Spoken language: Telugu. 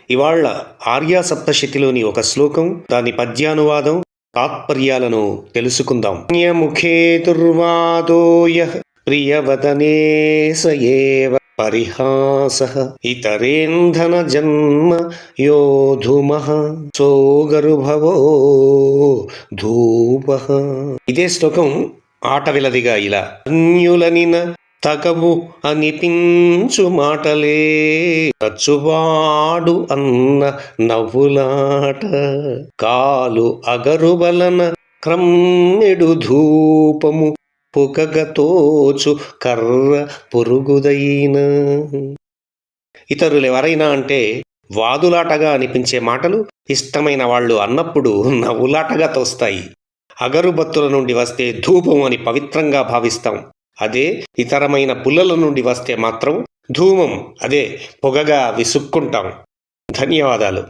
ఇవాళ ఆర్యా సప్తశతిలోని ఒక శ్లోకం, దాని పద్యానువాదం, తాత్పర్యాలను తెలుసుకుందాం. ముఖే దుర్వాదో యః ప్రియవదనే స ఏవ పరిహాసః ఇతరేంధన జన్మ యోధుమః సోగరుభవో ధూపః. ఇదే శ్లోకం ఆటవిలదిగా ఇలా: అన్యులనిన తగవు అనిపించు మాటలే తచ్చువాడు అన్న నవ్వులాట, కాలు అగరు వలన క్రమ్మెడు ధూపము పొగగతోచు కర్ర పొరుగుదైన. ఇతరులు ఎవరైనా అంటే వాదులాటగా అనిపించే మాటలు ఇష్టమైన వాళ్ళు అన్నప్పుడు నవ్వులాటగా తోస్తాయి. అగరుబత్తుల నుండి వస్తే ధూపం అని పవిత్రంగా భావిస్తాం. అదే ఇతరమైన పుల్లల నుండి వస్తే మాత్రం ధూమం, అదే పొగగా విసుక్కుంటాం. ధన్యవాదాలు.